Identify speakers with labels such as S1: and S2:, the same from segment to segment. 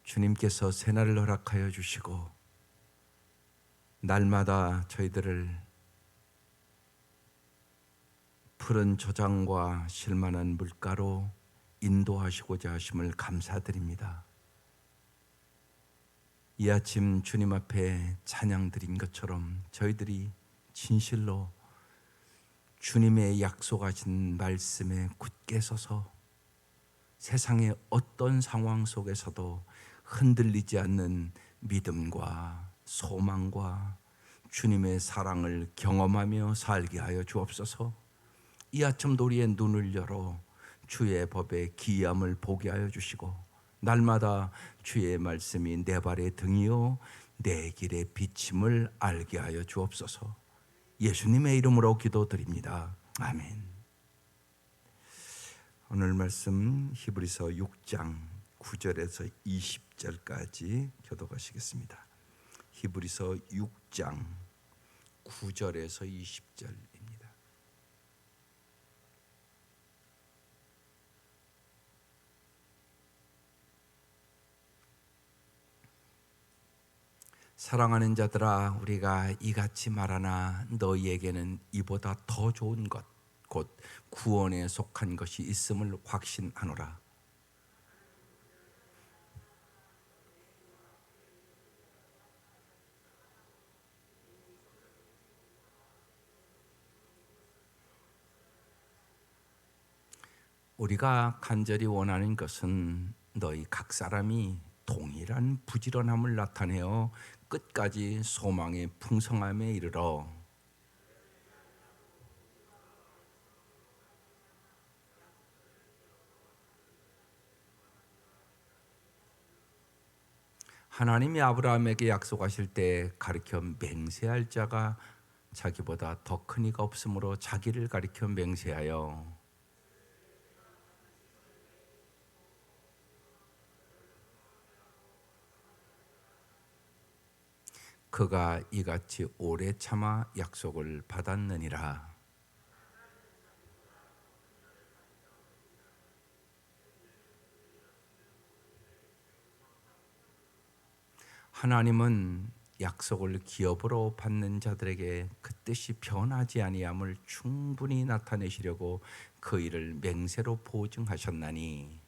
S1: 주님께서 새날을 허락하여 주시고 날마다 저희들을 푸른 초장과 실만한 물가로 인도하시고자 하심을 감사드립니다. 이 아침 주님 앞에 찬양 드린 것처럼 저희들이 진실로 주님의 약속하신 말씀에 굳게 서서 세상의 어떤 상황 속에서도 흔들리지 않는 믿음과 소망과 주님의 사랑을 경험하며 살게 하여 주옵소서. 이 아침도 우리의 눈을 열어 주의 법의 기이함을 보게 하여 주시고 날마다 주의 말씀이 내 발의 등이요 내 길의 비침을 알게 하여 주옵소서. 예수님의 이름으로 기도드립니다. 아멘. 오늘 말씀 히브리서 6장 9절에서 20절까지 교독하시겠습니다. 히브리서 6장 9절에서 20절입니다. 사랑하는 자들아, 우리가 이같이 말하나 너희에게는 이보다 더 좋은 것 곧 구원에 속한 것이 있음을 확신하노라. 우리가 간절히 원하는 것은 너희 각 사람이 동일한 부지런함을 나타내어 끝까지 소망의 풍성함에 이르러 하나님이 아브라함에게 약속하실 때 가르쳐 맹세할 자가 자기보다 더 큰 이가 없으므로 자기를 가리켜 맹세하여 그가 이같이 오래 참아 약속을 받았느니라. 하나님은 약속을 기업으로 받는 자들에게 그 뜻이 변하지 아니함을 충분히 나타내시려고 그 일을 맹세로 보증하셨나니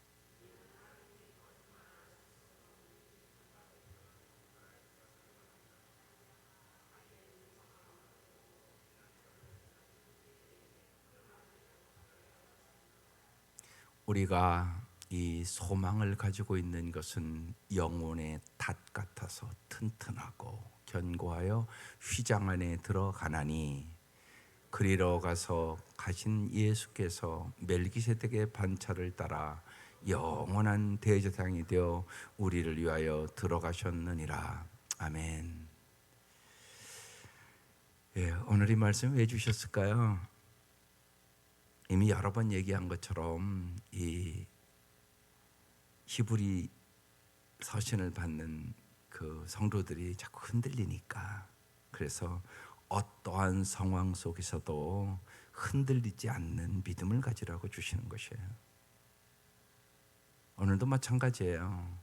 S1: 우리가 이 소망을 가지고 있는 것은 영혼의 닷 같아서 튼튼하고 견고하여 휘장 안에 들어가나니 그리러 가서 가신 예수께서 멜기세덱의 반차를 따라 영원한 대제사장이 되어 우리를 위하여 들어가셨느니라. 아멘. 오늘 이 말씀 왜 주셨을까요? 이미 여러 번 얘기한 것처럼 이 히브리 서신을 받는 그 성도들이 자꾸 흔들리니까, 그래서 어떠한 상황 속에서도 흔들리지 않는 믿음을 가지라고 주시는 것이에요. 오늘도 마찬가지예요.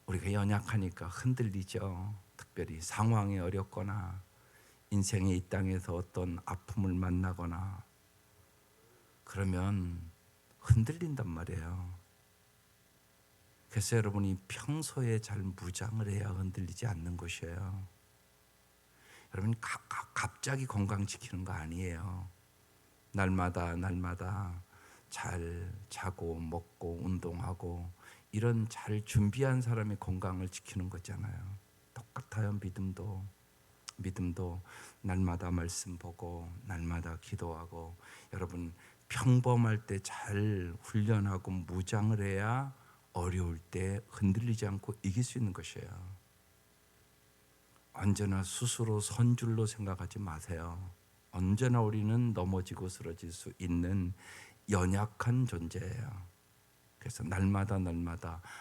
S1: 우리가 연약하니까 흔들리죠. 특별히 상황이 어렵거나 인생의 이 땅에서 어떤 아픔을 만나거나 그러면 흔들린단 말이에요. 그래서 여러분이 평소에 잘 무장을 해야 흔들리지 않는 것이에요. 여러분 갑자기 건강 지키는 거 아니에요. 날마다 잘 자고 먹고 운동하고 이런 잘 준비한 사람의 건강을 지키는 거잖아요. 똑같아요. 믿음도 날마다 말씀 보고 날마다 기도하고 여러분 평범할 때 잘 훈련하고 무장을 해야 어려울 때 흔들리지 않고 이길 수 있는 것이에요. 언제나 스스로 선줄로 생각하지 마세요. 언제나 우리는 넘어지고 쓰러질 수 있는 연약한 존재예요. 그래서 날마다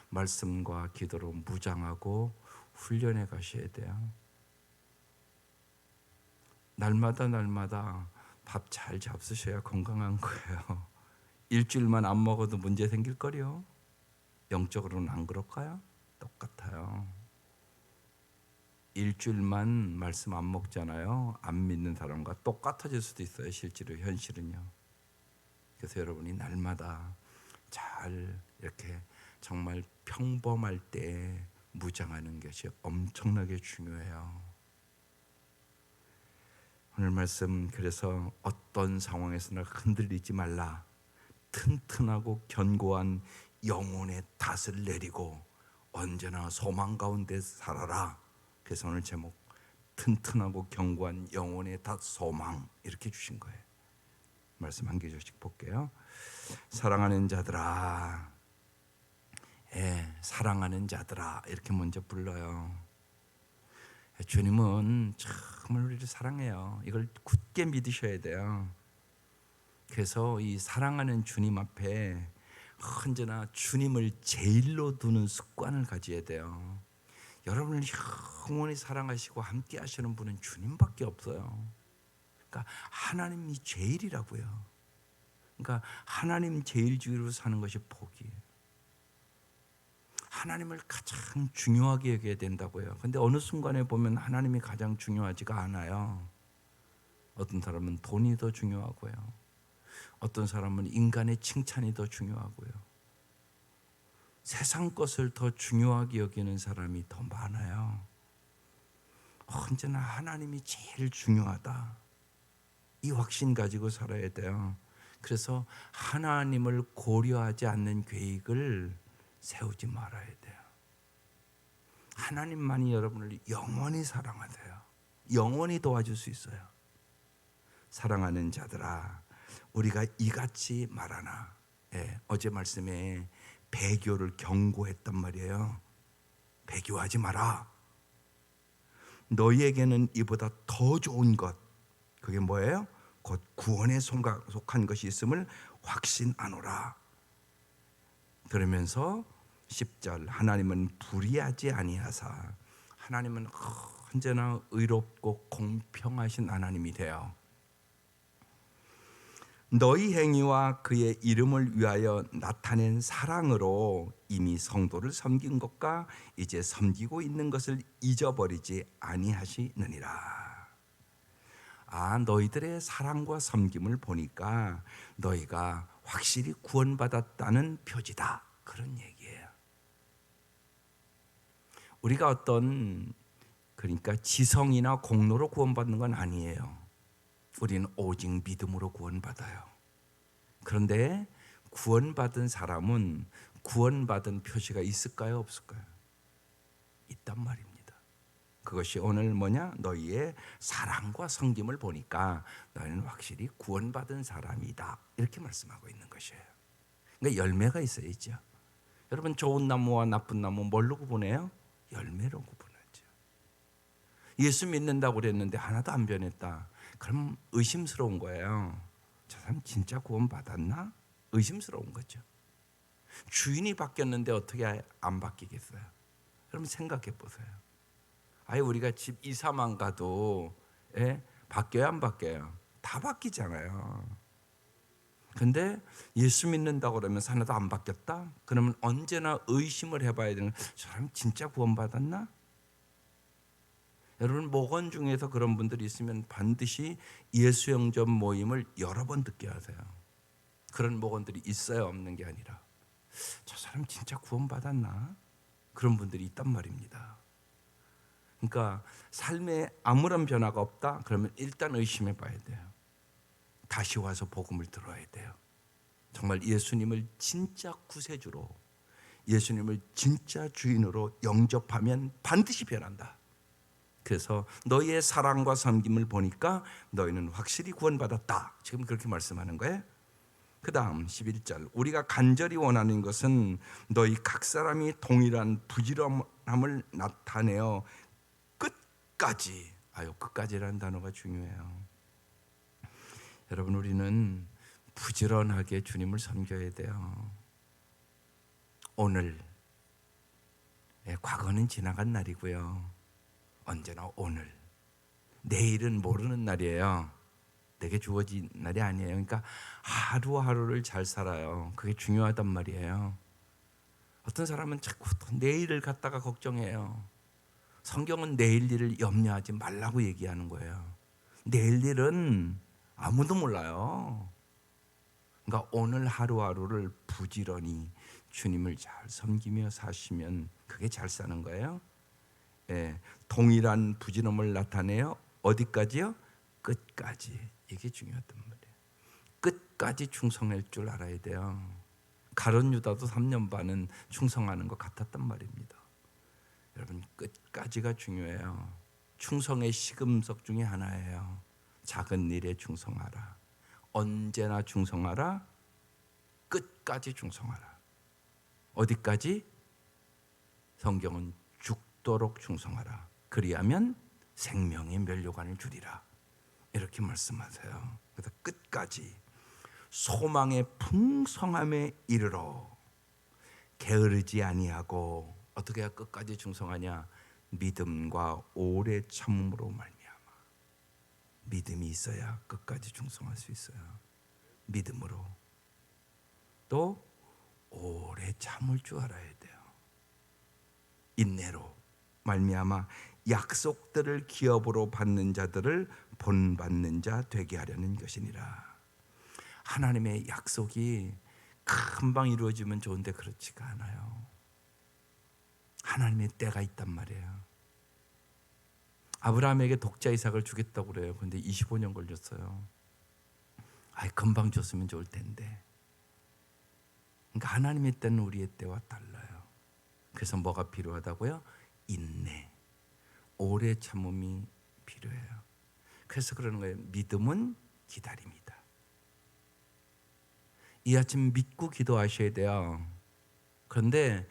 S1: 말씀과 기도로 무장하고 훈련해 가셔야 돼요. 날마다 밥 잘 잡수셔야 건강한 거예요. 일주일만 안 먹어도 문제 생길 거요. 영적으로는 안 그럴까요? 똑같아요. 일주일만 말씀 안 먹잖아요. 안 믿는 사람과 똑같아질 수도 있어요. 실제로 현실은요. 그래서 여러분이 날마다 잘 이렇게 정말 평범할 때 무장하는 것이 엄청나게 중요해요. 오늘 말씀 그래서 어떤 상황에서나 흔들리지 말라. 튼튼하고 견고한 영혼의 닷을 내리고 언제나 소망 가운데 살아라. 그래서 오늘 제목 튼튼하고 견고한 영혼의 닷 소망 이렇게 주신 거예요. 말씀 한 개조씩 볼게요. 사랑하는 자들아, 사랑하는 자들아 이렇게 먼저 불러요. 주님은 정말 우리를 사랑해요. 이걸 굳게 믿으셔야 돼요. 그래서 이 사랑하는 주님 앞에 언제나 주님을 제일로 두는 습관을 가져야 돼요. 여러분을 영원히 사랑하시고 함께 하시는 분은 주님밖에 없어요. 그러니까 하나님이 제일이라고요. 그러니까 하나님 제일주의로 사는 것이 복이에요. 하나님을 가장 중요하게 여겨야 된다고요. 근데 어느 순간에 보면 하나님이 가장 중요하지가 않아요. 어떤 사람은 돈이 더 중요하고요. 어떤 사람은 인간의 칭찬이 더 중요하고요. 세상 것을 더 중요하게 여기는 사람이 더 많아요. 언제나 하나님이 제일 중요하다. 이 확신 가지고 살아야 돼요. 그래서 하나님을 고려하지 않는 계획을 세우지 말아야 돼요. 하나님만이 여러분을 영원히 사랑하세요. 영원히 도와줄 수 있어요. 사랑하는 자들아, 우리가 이같이 말하나. 어제 말씀에 배교를 경고했단 말이에요. 배교하지 마라. 너희에게는 이보다 더 좋은 것, 그게 뭐예요? 곧 구원에 속한 것이 있음을 확신하노라. 그러면서 10절 하나님은 불의하지 아니하사 하나님은 언제나 의롭고 공평하신 하나님이 되어 너희 행위와 그의 이름을 위하여 나타낸 사랑으로 이미 성도를 섬긴 것과 이제 섬기고 있는 것을 잊어버리지 아니하시느니라. 너희들의 사랑과 섬김을 보니까 너희가 확실히 구원받았다는 표지다. 그런 얘기예요. 우리가 어떤 그러니까 지성이나 공로로 구원받는 건 아니에요. 우리는 오직 믿음으로 구원받아요. 그런데 구원받은 사람은 구원받은 표시가 있을까요? 없을까요? 있단 말입니다. 그것이 오늘 뭐냐? 너희의 사랑과 섬김을 보니까 너희는 확실히 구원받은 사람이다. 이렇게 말씀하고 있는 것이에요. 그러니까 열매가 있어야죠. 여러분 좋은 나무와 나쁜 나무 뭘로 구분해요? 열매로 구분하죠. 예수 믿는다고 그랬는데 하나도 안 변했다. 그럼 의심스러운 거예요. 저 사람 진짜 구원받았나? 의심스러운 거죠. 주인이 바뀌었는데 어떻게 안 바뀌겠어요? 여러분 생각해 보세요. 우리가 집 이사만 가도 바뀌어요 안 바뀌어요? 다 바뀌잖아요. 근데 예수 믿는다고 그러면 하나도 안 바뀌었다? 그러면 언제나 의심을 해봐야 되는 거예요. 저 사람 진짜 구원받았나? 여러분 목원 중에서 그런 분들이 있으면 반드시 예수 영접 모임을 여러 번 듣게 하세요. 그런 목원들이 있어요 없는 게 아니라 저 사람 진짜 구원받았나? 그런 분들이 있단 말입니다. 그러니까 삶에 아무런 변화가 없다? 그러면 일단 의심해 봐야 돼요. 다시 와서 복음을 들어야 돼요. 정말 예수님을 진짜 구세주로, 예수님을 진짜 주인으로 영접하면 반드시 변한다. 그래서 너희의 사랑과 섬김을 보니까 너희는 확실히 구원받았다. 지금 그렇게 말씀하는 거예요. 그 다음 11절 우리가 간절히 원하는 것은 너희 각 사람이 동일한 부지런함을 나타내어 끝까지, 끝까지라는 단어가 중요해요. 여러분 우리는 부지런하게 주님을 섬겨야 돼요. 오늘, 과거는 지나간 날이고요. 언제나 오늘, 내일은 모르는 날이에요. 내게 주어진 날이 아니에요. 그러니까 하루하루를 잘 살아요. 그게 중요하단 말이에요. 어떤 사람은 자꾸 내일을 갖다가 걱정해요. 성경은 내일 일을 염려하지 말라고 얘기하는 거예요. 내일 일은 아무도 몰라요. 그러니까 오늘 하루하루를 부지런히 주님을 잘 섬기며 사시면 그게 잘 사는 거예요. 예, 동일한 부지런함을 나타내요. 어디까지요? 끝까지. 이게 중요하단 말이에요. 끝까지 충성할 줄 알아야 돼요. 가룟 유다도 3년 반은 충성하는 것 같았단 말입니다. 여러분, 끝까지가 중요해요. 충성의 시금석 중에 하나예요. 작은 일에 충성하라. 언제나 충성하라. 끝까지 충성하라. 어디까지? 성경은 죽도록 충성하라. 그리하면 생명의 면류관을 주리라. 이렇게 말씀하세요. 그래서 끝까지 소망의 풍성함에 이르러 게으르지 아니하고, 어떻게 해야 끝까지 충성하냐? 믿음과 오래 참음으로 말미암아. 믿음이 있어야 끝까지 충성할 수 있어요. 믿음으로. 또 오래 참을 줄 알아야 돼요. 인내로 말미암아 약속들을 기업으로 받는 자들을 본받는 자 되게 하려는 것이니라. 하나님의 약속이 금방 이루어지면 좋은데 그렇지가 않아요. 하나님의 때가 있단 말이에요. 아브라함에게 독자 이삭을 주겠다고 그래요. 그런데 25년 걸렸어요. 금방 줬으면 좋을 텐데. 그러니까 하나님의 때는 우리의 때와 달라요. 그래서 뭐가 필요하다고요? 인내, 오래 참음이 필요해요. 그래서 그러는 거예요. 믿음은 기다립니다. 이 아침 믿고 기도하셔야 돼요. 그런데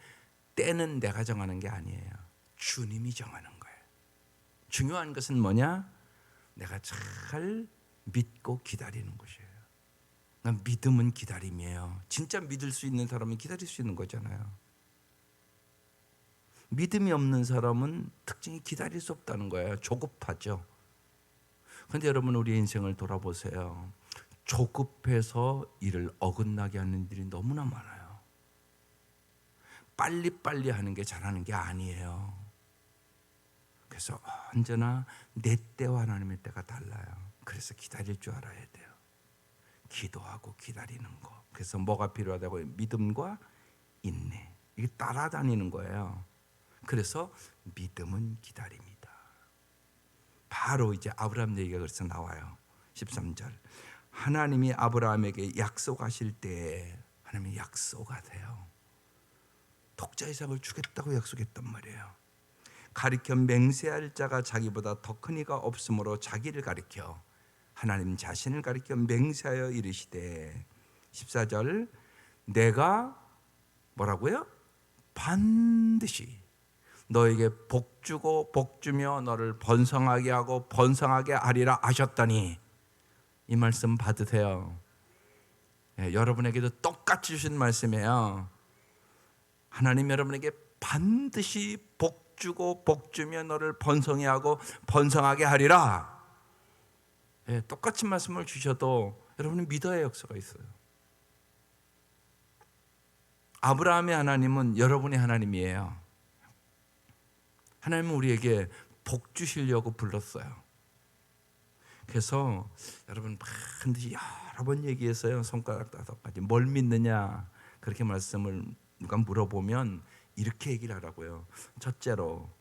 S1: 때는 내가 정하는 게 아니에요. 주님이 정하는 거예요. 중요한 것은 뭐냐? 내가 잘 믿고 기다리는 것이에요. 그러니까 믿음은 기다림이에요. 진짜 믿을 수 있는 사람은 기다릴 수 있는 거잖아요. 믿음이 없는 사람은 특징이 기다릴 수 없다는 거예요. 조급하죠. 그런데 여러분, 우리 인생을 돌아보세요. 조급해서 일을 어긋나게 하는 일이 너무나 많아요. 빨리빨리 하는 게 잘하는 게 아니에요. 그래서 언제나 내 때와 하나님의 때가 달라요. 그래서 기다릴 줄 알아야 돼요. 기도하고 기다리는 거. 그래서 뭐가 필요하다고요? 믿음과 인내. 이게 따라다니는 거예요. 그래서 믿음은 기다립니다. 바로 이제 아브라함 얘기가 그래서 나와요. 13절. 하나님이 아브라함에게 약속하실 때 하나님이 약속하세요. 독자 이삭을 주겠다고 약속했단 말이에요. 가리켜 맹세할 자가 자기보다 더 큰 이가 없으므로 자기를 가리켜 하나님 자신을 가리켜 맹세하여 이르시되 14절 내가 뭐라고요? 반드시 너에게 복주고 복주며 너를 번성하게 하고 번성하게 하리라 하셨더니 이 말씀 받으세요. 여러분에게도 똑같이 주신 말씀이에요. 하나님 여러분에게 반드시 복주고 복주며 너를 번성하게 하고 번성하게 하리라. 똑같이 말씀을 주셔도 여러분은 믿어야 역사가 있어요. 아브라함의 하나님은 여러분의 하나님이에요. 하나님은 우리에게 복 주시려고 불렀어요. 그래서 여러분 반드시 여러 번 얘기했어요. 손가락 5가지. 뭘 믿느냐? 그렇게 말씀을 누가 물어보면 이렇게 얘기를 하라고요. 첫째로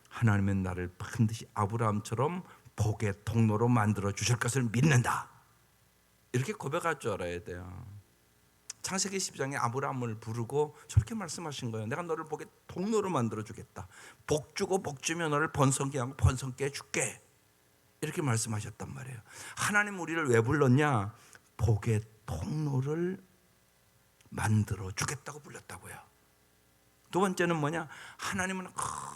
S1: 하나님은 나를 반드시 아브라함처럼 복의 통로로 만들어 주실 것을 믿는다. 이렇게 고백할 줄 알아야 돼요. 창세기 12장에 아브라함을 부르고 저렇게 말씀하신 거예요. 내가 너를 복의 통로로 만들어 주겠다. 복 주고 복 주며 너를 번성케 하고 번성케 해줄게. 이렇게 말씀하셨단 말이에요. 하나님 우리를 왜 불렀냐? 복의 통로를 만들어 주겠다고 불렀다고요. 두 번째는 뭐냐? 하나님은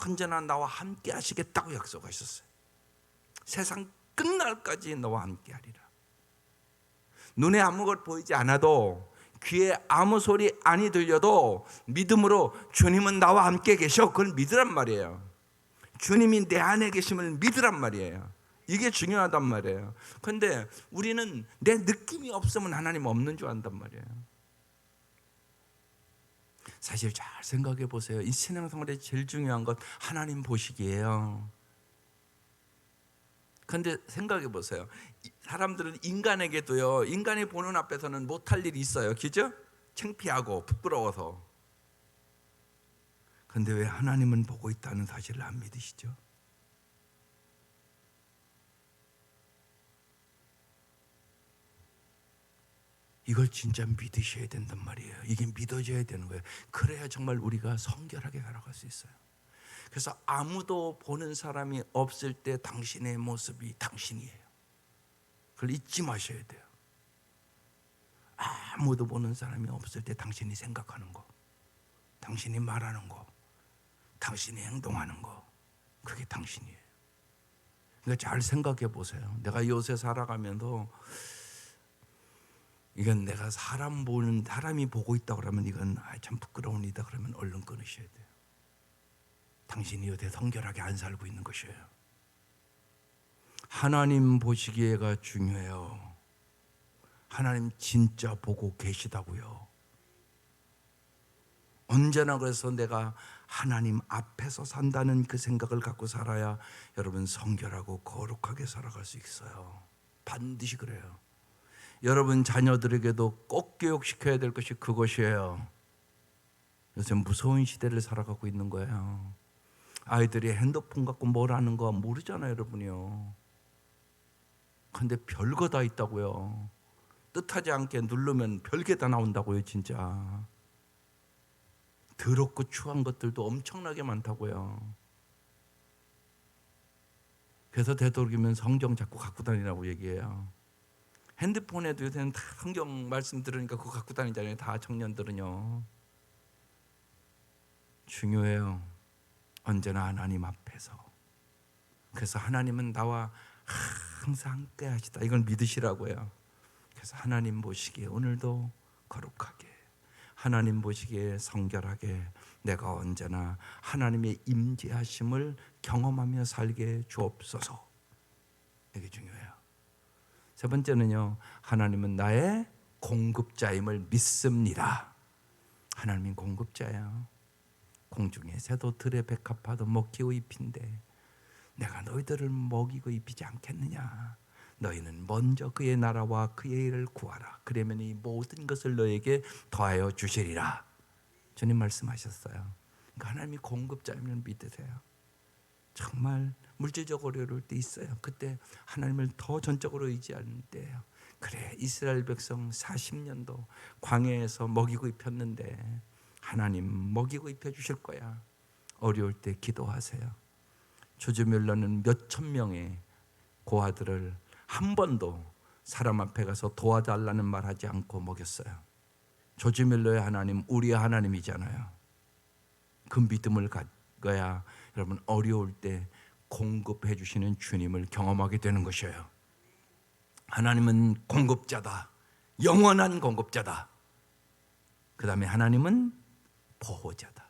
S1: 언제나 나와 함께 하시겠다고 약속하셨어요. 세상 끝날까지 너와 함께 하리라. 눈에 아무것도 보이지 않아도 귀에 아무 소리 아니 들려도 믿음으로 주님은 나와 함께 계셔. 그걸 믿으란 말이에요. 주님이 내 안에 계심을 믿으란 말이에요. 이게 중요하단 말이에요. 그런데 우리는 내 느낌이 없으면 하나님 없는 줄 안단 말이에요. 사실 잘 생각해 보세요. 이 신앙생활에 제일 중요한 건 하나님 보시기예요. 그런데 생각해 보세요. 사람들은 인간에게도요, 인간이 보는 앞에서는 못할 일이 있어요. 그죠? 창피하고 부끄러워서. 그런데 왜 하나님은 보고 있다는 사실을 안 믿으시죠? 이걸 진짜 믿으셔야 된단 말이에요. 이게 믿어져야 되는 거예요. 그래야 정말 우리가 성결하게 살아갈 수 있어요. 그래서 아무도 보는 사람이 없을 때 당신의 모습이 당신이에요. 그걸 잊지 마셔야 돼요. 아무도 보는 사람이 없을 때 당신이 생각하는 거, 당신이 말하는 거, 당신이 행동하는 거, 그게 당신이에요. 그러니까 잘 생각해 보세요. 내가 요새 살아가면서 이건 내가 사람이 보고 있다 그러면 이건 참 부끄러운 일이다 그러면 얼른 끊으셔야 돼요. 당신이 요새 성결하게 안 살고 있는 것이에요. 하나님 보시기에가 중요해요. 하나님 진짜 보고 계시다고요. 언제나 그래서 내가 하나님 앞에서 산다는 그 생각을 갖고 살아야 여러분 성결하고 거룩하게 살아갈 수 있어요. 반드시 그래요. 여러분 자녀들에게도 꼭 교육시켜야 될 것이 그것이에요. 요새 무서운 시대를 살아가고 있는 거예요. 아이들이 핸드폰 갖고 뭘 하는 거 모르잖아요, 여러분이요. 근데 별거 다 있다고요. 뜻하지 않게 누르면 별게 다 나온다고요, 진짜. 더럽고 추한 것들도 엄청나게 많다고요. 그래서 되도록이면 성경 자꾸 갖고 다니라고 얘기해요. 핸드폰에도 요새는 다 성경 말씀 들으니까 그거 갖고 다니잖아요. 다 청년들은요. 중요해요. 언제나 하나님 앞에서. 그래서 하나님은 나와 항상 함께 하시다. 이걸 믿으시라고요. 그래서 하나님 보시기에 오늘도 거룩하게, 하나님 보시기에 성결하게 내가 언제나 하나님의 임재하심을 경험하며 살게 주옵소서. 이게 중요해요. 세 번째는요, 하나님은 나의 공급자임을 믿습니다. 하나님은 공급자예요. 공중의 새도 들의 백합화도 먹히고 입힌데 내가 너희들을 먹이고 입히지 않겠느냐. 너희는 먼저 그의 나라와 그의 일을 구하라. 그러면 이 모든 것을 너에게 더하여 주시리라. 주님 말씀하셨어요. 그러니까 하나님이 공급자임을 믿으세요. 정말 물질적으로 어려울 때 있어요. 그때 하나님을 더 전적으로 의지하는 때예요. 그래, 이스라엘 백성 40년도 광야에서 먹이고 입혔는데 하나님 먹이고 입혀주실 거야. 어려울 때 기도하세요. 조즈밀러는 몇천 명의 고아들을 한 번도 사람 앞에 가서 도와달라는 말 하지 않고 먹였어요. 조즈밀러의 하나님, 우리의 하나님이잖아요. 그 믿음을 갖고야 여러분 어려울 때 공급해 주시는 주님을 경험하게 되는 것이에요. 하나님은 공급자다. 영원한 공급자다. 그 다음에 하나님은 보호자다.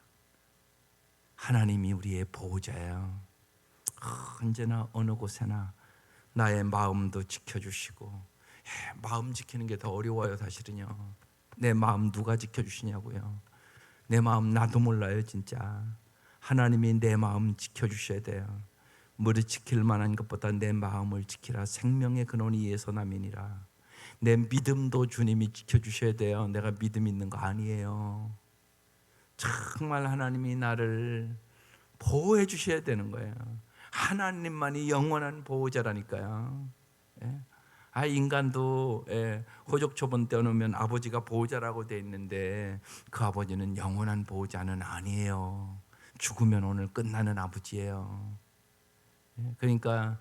S1: 하나님이 우리의 보호자예요. 언제나 어느 곳에나 나의 마음도 지켜주시고, 마음 지키는 게 더 어려워요. 사실은요. 내 마음 누가 지켜주시냐고요. 내 마음 나도 몰라요. 진짜 하나님이 내 마음 지켜주셔야 돼요. 무릇 지킬 만한 것보다 내 마음을 지키라. 생명의 근원이 이에서 남이니라. 내 믿음도 주님이 지켜주셔야 돼요. 내가 믿음 있는 거 아니에요. 정말 하나님이 나를 보호해 주셔야 되는 거예요. 하나님만이 영원한 보호자라니까요. 예? 인간도 호적초본 떼어놓으면 아버지가 보호자라고 돼 있는데 그 아버지는 영원한 보호자는 아니에요. 죽으면 오늘 끝나는 아버지예요. 그러니까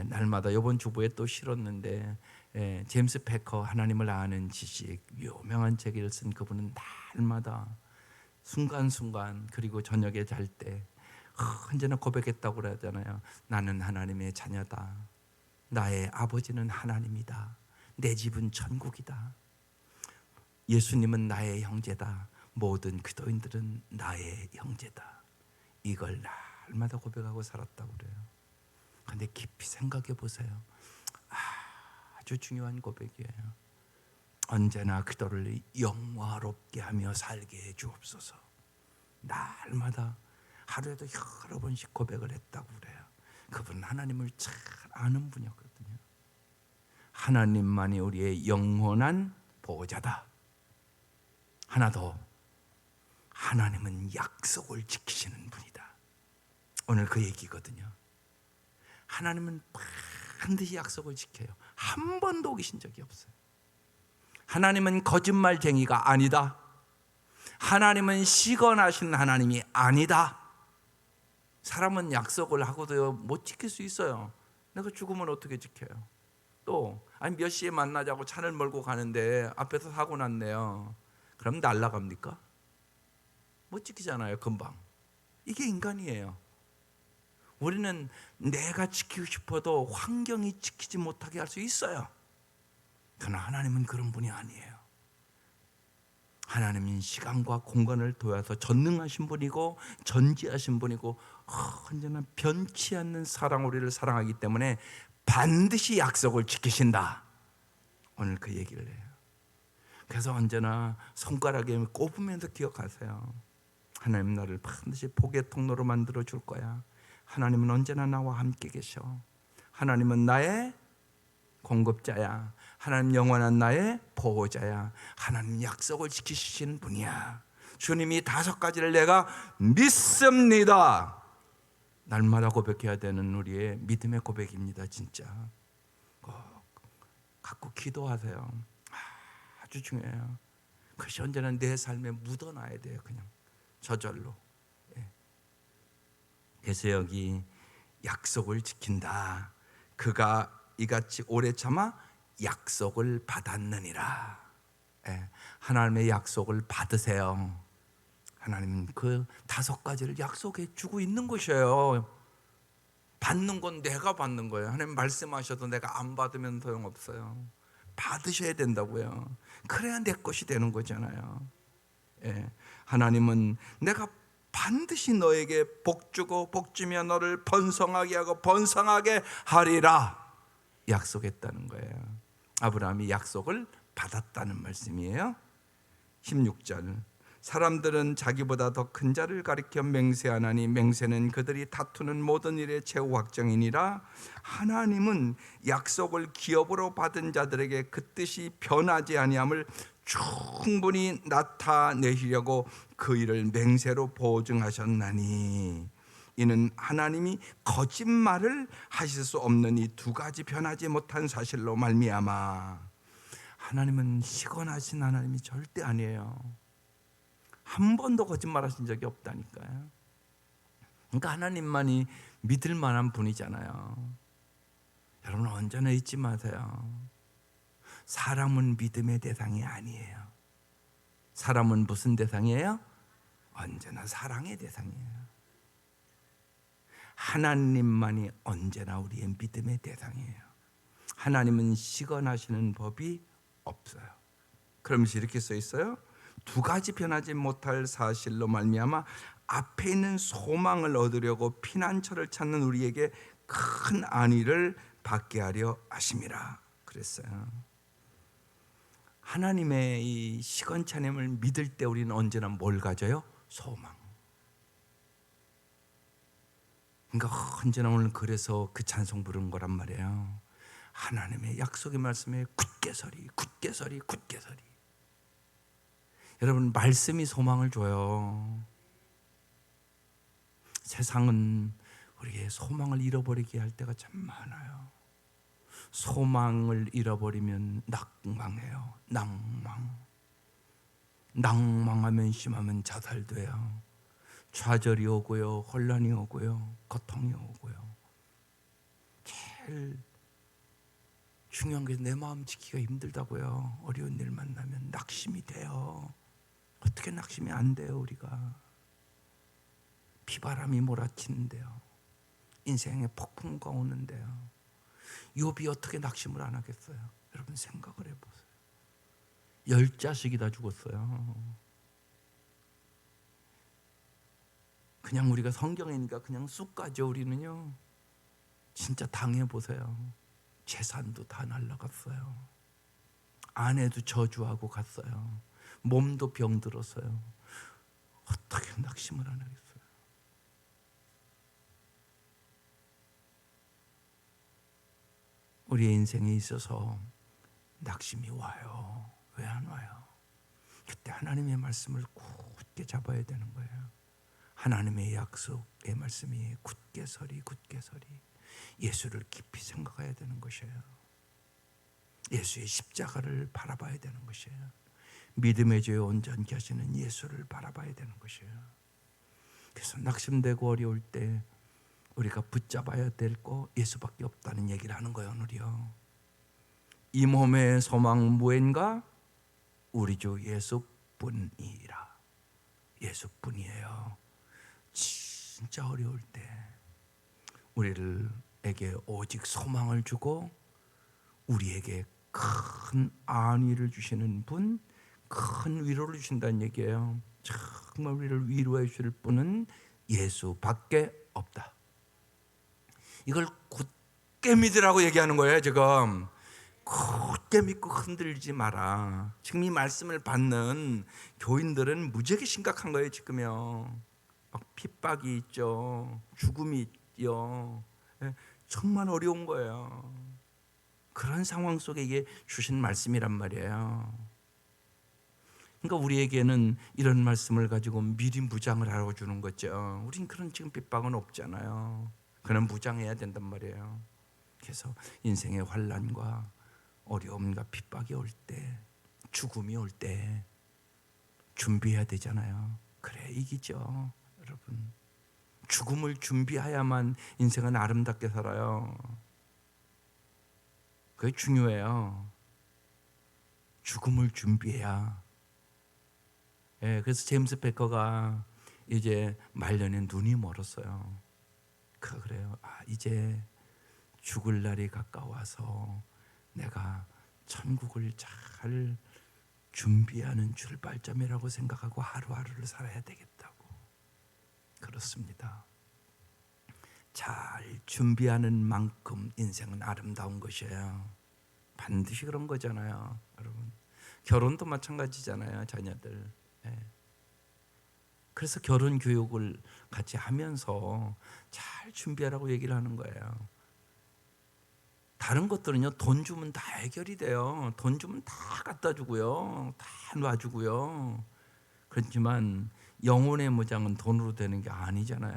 S1: 날마다 이번 주부에 또 실었는데 제임스 패커 하나님을 아는 지식 유명한 책을 쓴 그분은 날마다 순간순간 그리고 저녁에 잘 때 언제나 고백했다고 그러잖아요. 나는 하나님의 자녀다. 나의 아버지는 하나님이다. 내 집은 천국이다. 예수님은 나의 형제다. 모든 기도인들은 나의 형제다. 이걸 날마다 고백하고 살았다고 그래요. 그런데 깊이 생각해 보세요. 아주 중요한 고백이에요. 언제나 그들을 영화롭게 하며 살게 해 주옵소서. 날마다 하루에도 여러 번씩 고백을 했다고 그래요. 그분은 하나님을 잘 아는 분이었거든요. 하나님만이 우리의 영원한 보호자다. 하나 더, 하나님은 약속을 지키시는 분이다. 오늘 그 얘기거든요. 하나님은 반드시 약속을 지켜요. 한 번도 어기신 적이 없어요. 하나님은 거짓말쟁이가 아니다. 하나님은 시건하신 하나님이 아니다. 사람은 약속을 하고도 못 지킬 수 있어요. 내가 죽으면 어떻게 지켜요? 또 아니 몇 시에 만나자고 차를 몰고 가는데 앞에서 사고 났네요. 그럼 날아갑니까? 못 지키잖아요. 금방. 이게 인간이에요. 우리는 내가 지키고 싶어도 환경이 지키지 못하게 할 수 있어요. 그러나 하나님은 그런 분이 아니에요. 하나님은 시간과 공간을 도와서 전능하신 분이고 전지하신 분이고 언제나 변치 않는 사랑, 우리를 사랑하기 때문에 반드시 약속을 지키신다. 오늘 그 얘기를 해요. 그래서 언제나 손가락에 꼽으면서 기억하세요. 하나님 나를 반드시 복의 통로로 만들어 줄 거야. 하나님은 언제나 나와 함께 계셔. 하나님은 나의 공급자야. 하나님 영원한 나의 보호자야. 하나님 약속을 지키시는 분이야. 주님이 5가지를 내가 믿습니다. 날마다 고백해야 되는 우리의 믿음의 고백입니다. 진짜 꼭 갖고 기도하세요. 아주 중요해요. 그것이 언제나 내 삶에 묻어놔야 돼요. 그냥 저절로. 그래서 여기 약속을 지킨다. 그가 이같이 오래 참아 약속을 받았느니라. 하나님의 약속을 받으세요. 하나님은 그 5가지를 약속해 주고 있는 것이에요. 받는 건 내가 받는 거예요. 하나님 말씀하셔도 내가 안 받으면 소용없어요. 받으셔야 된다고요. 그래야 내 것이 되는 거잖아요. 하나님은 내가 반드시 너에게 복 주고 복 주며 너를 번성하게 하고 번성하게 하리라 약속했다는 거예요. 아브라함이 약속을 받았다는 말씀이에요. 16절 사람들은 자기보다 더 큰 자를 가리켜 맹세하나니 맹세는 그들이 다투는 모든 일의 최후 확정이니라. 하나님은 약속을 기업으로 받은 자들에게 그 뜻이 변하지 아니함을 충분히 나타내시려고 그 일을 맹세로 보증하셨나니 이는 하나님이 거짓말을 하실 수 없는 이 2가지 변하지 못한 사실로 말미암아. 하나님은 시건하신 하나님이 절대 아니에요. 한 번도 거짓말하신 적이 없다니까요. 그러니까 하나님만이 믿을 만한 분이잖아요. 여러분 언제나 잊지 마세요. 사람은 믿음의 대상이 아니에요. 사람은 무슨 대상이에요? 언제나 사랑의 대상이에요. 하나님만이 언제나 우리의 믿음의 대상이에요. 하나님은 시건하시는 법이 없어요. 그러면서 이렇게 써 있어요. 2가지 변하지 못할 사실로 말미암아 앞에 있는 소망을 얻으려고 피난처를 찾는 우리에게 큰 안위를 받게 하려 하심이라 그랬어요. 하나님의 이 시건차님을 믿을 때 우리는 언제나 뭘 가져요? 소망. 그러니까 언제나 오늘 그래서 그 찬송 부르는 거란 말이에요. 하나님의 약속의 말씀에 굳게 서리, 굳게 서리, 굳게 서리. 여러분 말씀이 소망을 줘요. 세상은 우리의 소망을 잃어버리게 할 때가 참 많아요. 소망을 잃어버리면 낙망해요. 낭망하면 심하면 자살돼요. 좌절이 오고요, 혼란이 오고요, 고통이 오고요. 제일 중요한 게 내 마음 지키기가 힘들다고요. 어려운 일 만나면 낙심이 돼요. 어떻게 낙심이 안 돼요? 우리가 비바람이 몰아치는데요. 인생에 폭풍과 오는데요. 욥이 어떻게 낙심을 안 하겠어요? 여러분 생각을 해보세요. 10자식이 다 죽었어요. 그냥 우리가 성경이니까 그냥 쑥 가죠. 우리는요 진짜 당해보세요. 재산도 다 날라갔어요. 아내도 저주하고 갔어요. 몸도 병들었어요. 어떻게 낙심을 안 하겠어요? 우리의 인생에 있어서 낙심이 와요. 왜 안 와요? 그때 하나님의 말씀을 굳게 잡아야 되는 거예요. 하나님의 약속의 말씀이 굳게 서리 예수를 깊이 생각해야 되는 것이에요. 예수의 십자가를 바라봐야 되는 것이에요. 믿음의 죄 온전케 하시는 예수를 바라봐야 되는 것이에요. 그래서 낙심되고 어려울 때 우리가 붙잡아야 될 거 예수밖에 없다는 얘기를 하는 거예요. 오늘이요. 이 몸의 소망 무엇인가? 우리 주 예수뿐이라. 예수뿐이에요. 진짜 어려울 때 우리에게 오직 소망을 주고 우리에게 큰 안위를 주시는 분, 큰 위로를 주신다는 얘기예요. 정말 우리를 위로해 주실 분은 예수밖에 없다. 이걸 굳게 믿으라고 얘기하는 거예요. 지금 굳게 믿고 흔들리지 마라. 지금 이 말씀을 받는 교인들은 무지하게 심각한 거예요. 지금요. 막 핍박이 있죠. 죽음이 있죠. 정말 어려운 거예요. 그런 상황 속에 이게 주신 말씀이란 말이에요. 그러니까 우리에게는 이런 말씀을 가지고 미리 무장을 하라고 주는 거죠. 우린 그런 지금 핍박은 없잖아요. 그는 무장해야 된단 말이에요. 그래서 인생의 환난과 어려움과 핍박이 올 때, 죽음이 올 때 준비해야 되잖아요. 그래 이기죠, 여러분. 죽음을 준비해야만 인생은 아름답게 살아요. 그게 중요해요. 죽음을 준비해야. 그래서 제임스 베커가 이제 말년에 눈이 멀었어요. 그래요. 이제 죽을 날이 가까워서 내가 천국을 잘 준비하는 출발점이라고 생각하고 하루하루를 살아야 되겠다고. 그렇습니다. 잘 준비하는 만큼 인생은 아름다운 것이에요. 반드시 그런 거잖아요, 여러분. 결혼도 마찬가지잖아요, 자녀들. 그래서 결혼 교육을 같이 하면서 잘 준비하라고 얘기를 하는 거예요. 다른 것들은요, 돈 주면 다 해결이 돼요. 돈 주면 다 갖다 주고요, 다 놔주고요. 그렇지만 영혼의 무장은 돈으로 되는 게 아니잖아요.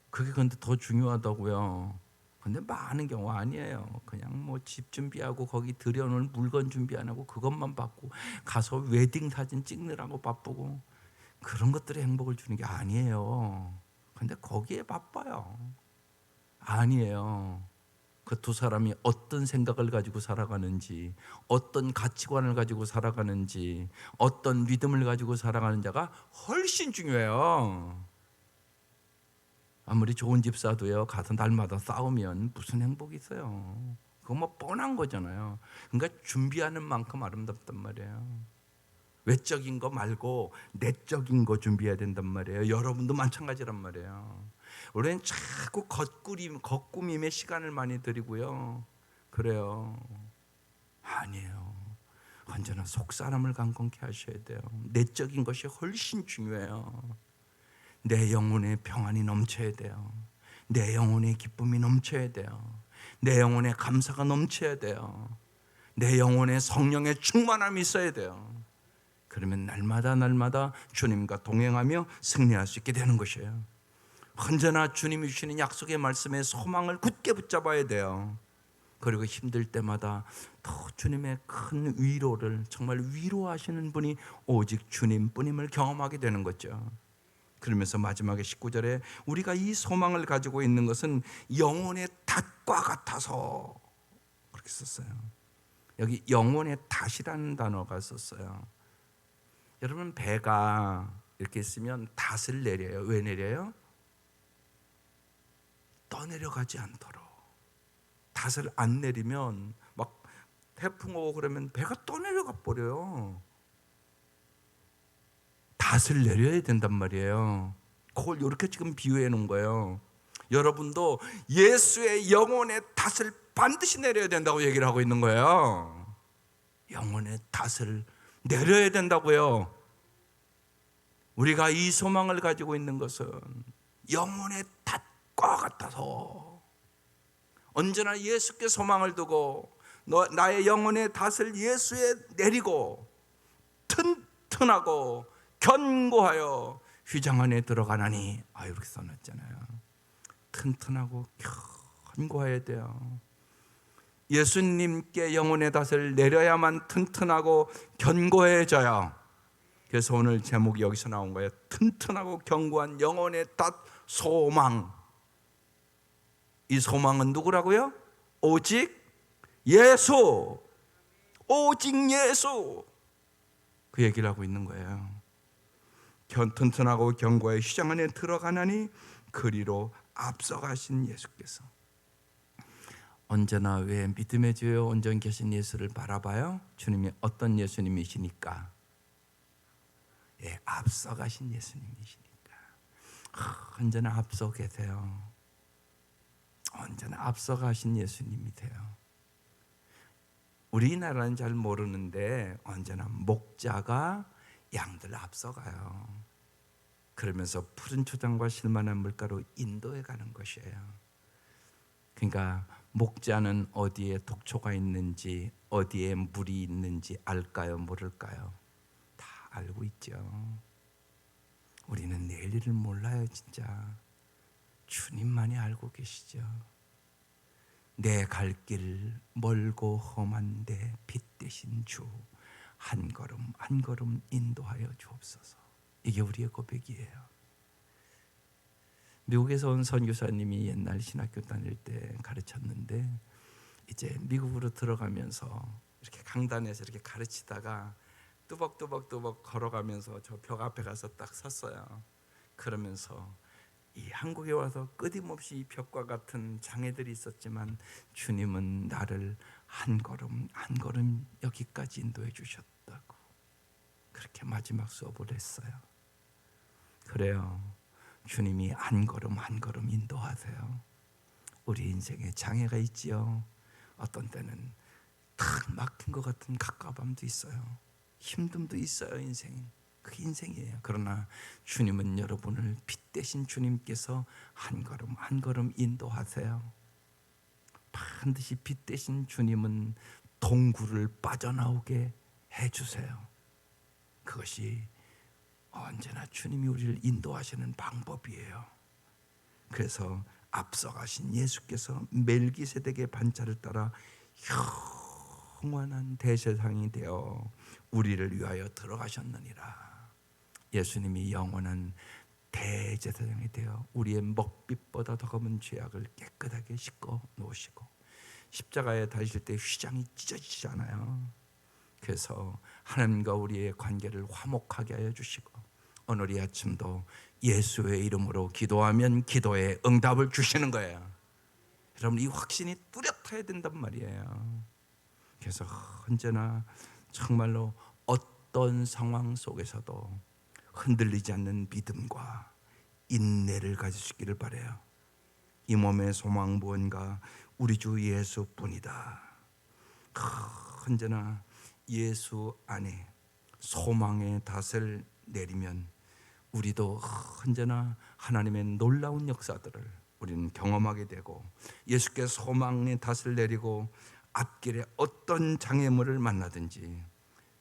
S1: 그게 근데 더 중요하다고요. 근데 많은 경우 아니에요. 그냥 뭐 집 준비하고 거기 들여놓을 물건 준비 안 하고 그것만 받고 가서 웨딩 사진 찍느라고 바쁘고 그런 것들이 행복을 주는 게 아니에요. 근데 거기에 바빠요. 아니에요. 그 두 사람이 어떤 생각을 가지고 살아가는지, 어떤 가치관을 가지고 살아가는지, 어떤 믿음을 가지고 살아가는지가 훨씬 중요해요. 아무리 좋은 집사도요, 가서 날마다 싸우면 무슨 행복이 있어요. 그거 뭐 뻔한 거잖아요. 그러니까 준비하는 만큼 아름답단 말이에요. 외적인 거 말고 내적인 거 준비해야 된단 말이에요. 여러분도 마찬가지란 말이에요. 우리는 자꾸 겉꾸밈에 시간을 많이 들이고요. 그래요. 아니에요. 언제나 속 사람을 강건케 하셔야 돼요. 내적인 것이 훨씬 중요해요. 내 영혼의 평안이 넘쳐야 돼요. 내 영혼의 기쁨이 넘쳐야 돼요. 내 영혼의 감사가 넘쳐야 돼요. 내 영혼의 성령의 충만함이 있어야 돼요. 그러면 날마다 주님과 동행하며 승리할 수 있게 되는 것이에요. 언제나 주님이 주시는 약속의 말씀에 소망을 굳게 붙잡아야 돼요. 그리고 힘들 때마다 더 주님의 큰 위로를, 정말 위로하시는 분이 오직 주님뿐임을 경험하게 되는 거죠. 그러면서 마지막에 19절에 우리가 이 소망을 가지고 있는 것은 영혼의 닷과 같아서, 그렇게 썼어요. 여기 영혼의 닷이라는 단어가 썼어요. 여러분, 배가 이렇게 있으면 닷을 내려요. 왜 내려요? 떠내려가지 않도록. 닷을 안 내리면 막 태풍 오고 그러면 배가 떠내려가 버려요. 닷을 내려야 된단 말이에요. 그걸 이렇게 지금 비유해 놓은 거예요. 여러분도 예수의 영혼의 닷을 반드시 내려야 된다고 얘기를 하고 있는 거예요. 영혼의 탓을 내려야 된다고요. 우리가 이 소망을 가지고 있는 것은 영혼의 탓과 같아서 언제나 예수께 소망을 두고 나의 영혼의 탓을 예수에 내리고 튼튼하고 견고하여 휘장 안에 들어가나니, 이렇게 써놨잖아요. 튼튼하고 견고해야 돼요. 예수님께 영혼의 탓을 내려야만 튼튼하고 견고해져요. 그래서 오늘 제목이 여기서 나온 거예요. 튼튼하고 견고한 영혼의 탓 소망. 이 소망은 누구라고요? 오직 예수. 오직 예수. 그 얘기를 하고 있는 거예요. 튼튼하고 견고의 휘장 안에 들어가나니 그리로 앞서가신 예수께서. 언제나 왜 믿음의 주여 온전히 계신 예수를 바라봐요? 주님이 어떤 예수님이시니까? 앞서가신 예수님이시니까. 언제나 앞서 계세요. 언제나 앞서가신 예수님이세요. 우리나라는 잘 모르는데 언제나 목자가 양들 앞서가요. 그러면서 푸른 초장과 실만한 물가로 인도해 가는 것이에요. 그러니까 목자는 어디에 독초가 있는지, 어디에 물이 있는지 알까요? 모를까요? 다 알고 있죠. 우리는 내일 일을 몰라요. 진짜 주님만이 알고 계시죠. 내 갈 길 멀고 험한데 빛 대신 주 한 걸음 한 걸음 인도하여 주옵소서. 이게 우리의 고백이에요. 미국에서 온 선교사님이 옛날 신학교 다닐 때 가르쳤는데, 이제 미국으로 들어가면서 이렇게 강단에서 이렇게 가르치다가 뚜벅뚜벅 걸어가면서 저 벽 앞에 가서 딱 섰어요. 그러면서 이 한국에 와서 끊임없이 이 벽과 같은 장애들이 있었지만 주님은 나를 한 걸음 한 걸음 여기까지 인도해 주셨다고 그렇게 마지막 수업을 했어요. 그래요. 주님이 한 걸음 한 걸음 인도하세요. 우리 인생에 장애가 있지요. 어떤 때는 탁 막힌 것 같은 갑갑함도 있어요. 힘듦도 있어요. 인생. 그 인생이에요. 그러나 주님은 여러분을 빛 대신 주님께서 한 걸음 한 걸음 인도하세요. 반드시 빛 대신 주님은 동굴을 빠져나오게 해주세요. 그것이 언제나 주님이 우리를 인도하시는 방법이에요. 그래서 앞서가신 예수께서 멜기세덱의 반차를 따라 영원한 대제사장이 되어 우리를 위하여 들어가셨느니라. 예수님이 영원한 대제사장이 되어 우리의 먹빛보다 더 검은 죄악을 깨끗하게 씻고 놓으시고 십자가에 달리실 때 휘장이 찢어지지 않아요. 그래서 하나님과 우리의 관계를 화목하게 하여 주시고 오늘 이 아침도 예수의 이름으로 기도하면 기도에 응답을 주시는 거예요. 여러분, 이 확신이 뚜렷해야 된단 말이에요. 그래서 언제나 정말로 어떤 상황 속에서도 흔들리지 않는 믿음과 인내를 가지시기를 바라요. 이 몸의 소망 무언가 우리 주 예수뿐이다. 언제나 예수 안에 소망의 닷을 내리면 우리도 언제나 하나님의 놀라운 역사들을 우리는 경험하게 되고, 예수께 소망의 닷을 내리고 앞길에 어떤 장애물을 만나든지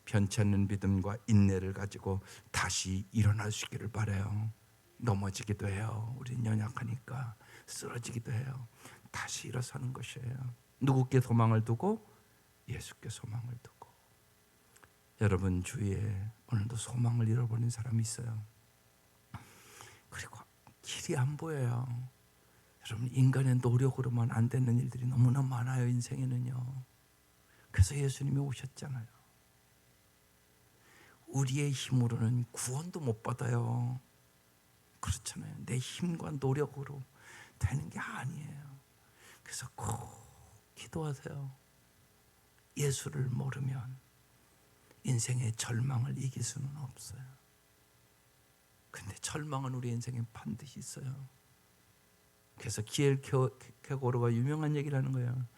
S1: 변치 않는 믿음과 인내를 가지고 다시 일어날 수 있기를 바라요. 넘어지기도 해요. 우린 연약하니까 쓰러지기도 해요. 다시 일어서는 것이에요. 누구께 소망을 두고? 예수께 소망을 두고. 여러분 주위에 오늘도 소망을 잃어버린 사람이 있어요. 그리고 길이 안 보여요. 여러분, 인간의 노력으로만 안 되는 일들이 너무나 많아요. 인생에는요. 그래서 예수님이 오셨잖아요. 우리의 힘으로는 구원도 못 받아요. 그렇잖아요. 내 힘과 노력으로 되는 게 아니에요. 그래서 꼭 기도하세요. 예수를 모르면 인생의 절망을 이길 수는 없어요. 근데 절망은 우리 인생에 반드시 있어요. 그래서 기엘 케고르가 유명한 얘기를 하는 거예요.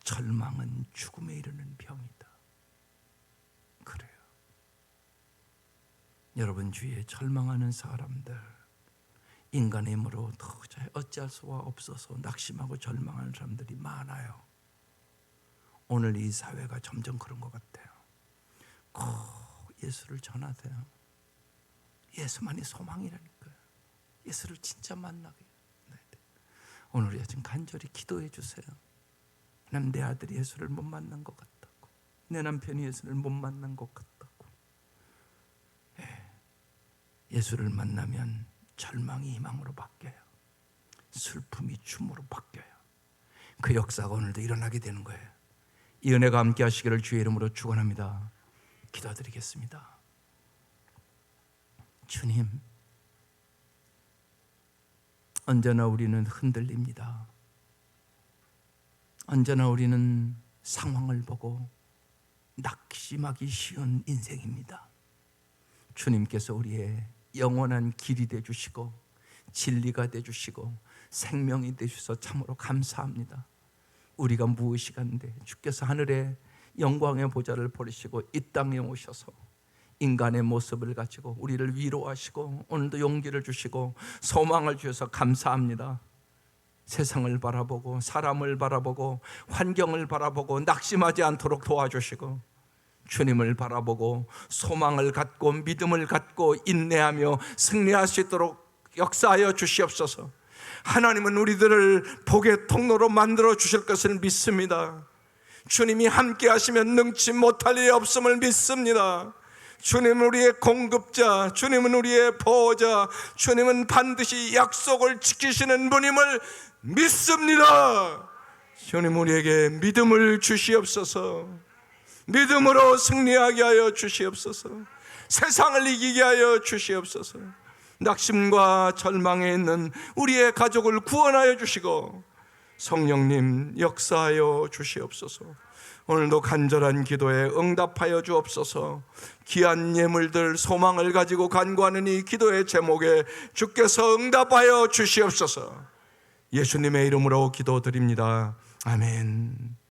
S1: 절망은 죽음에 이르는 병이다. 여러분 주위에 절망하는 사람들, 인간의 힘으로 도저히 어찌할 수가 없어서 낙심하고 절망하는 사람들이 많아요. 오늘 이 사회가 점점 그런 것 같아요. 꼭 예수를 전하세요. 예수만이 소망이라니까요. 예수를 진짜 만나게 해야 돼. 오늘 우리가 지금 간절히 기도해 주세요. 하나님, 내 아들이 예수를 못 만난 것 같다고, 내 남편이 예수를 못 만난 것 같다고. 예수를 만나면 절망이 희망으로 바뀌어요. 슬픔이 춤으로 바뀌어요. 그 역사가 오늘도 일어나게 되는 거예요. 이 은혜가 함께 하시기를 주의 이름으로 축원합니다. 기도드리겠습니다. 주님, 언제나 우리는 흔들립니다. 언제나 우리는 상황을 보고 낙심하기 쉬운 인생입니다. 주님께서 우리의 영원한 길이 되주시고 진리가 되주시고 생명이 되주셔서 참으로 감사합니다. 우리가 무엇이 간데 주께서 하늘의 영광의 보좌를 버리시고 이 땅에 오셔서 인간의 모습을 가지고 우리를 위로하시고 오늘도 용기를 주시고 소망을 주셔서 감사합니다. 세상을 바라보고 사람을 바라보고 환경을 바라보고 낙심하지 않도록 도와주시고 주님을 바라보고 소망을 갖고 믿음을 갖고 인내하며 승리할 수 있도록 역사하여 주시옵소서. 하나님은 우리들을 복의 통로로 만들어 주실 것을 믿습니다. 주님이 함께 하시면 능치 못할 일이 없음을 믿습니다. 주님은 우리의 공급자, 주님은 우리의 보호자, 주님은 반드시 약속을 지키시는 분임을 믿습니다. 주님, 우리에게 믿음을 주시옵소서. 믿음으로 승리하게 하여 주시옵소서. 세상을 이기게 하여 주시옵소서. 낙심과 절망에 있는 우리의 가족을 구원하여 주시고 성령님 역사하여 주시옵소서. 오늘도 간절한 기도에 응답하여 주옵소서. 귀한 예물들 소망을 가지고 간구하는 이 기도의 제목에 주께서 응답하여 주시옵소서. 예수님의 이름으로 기도드립니다. 아멘.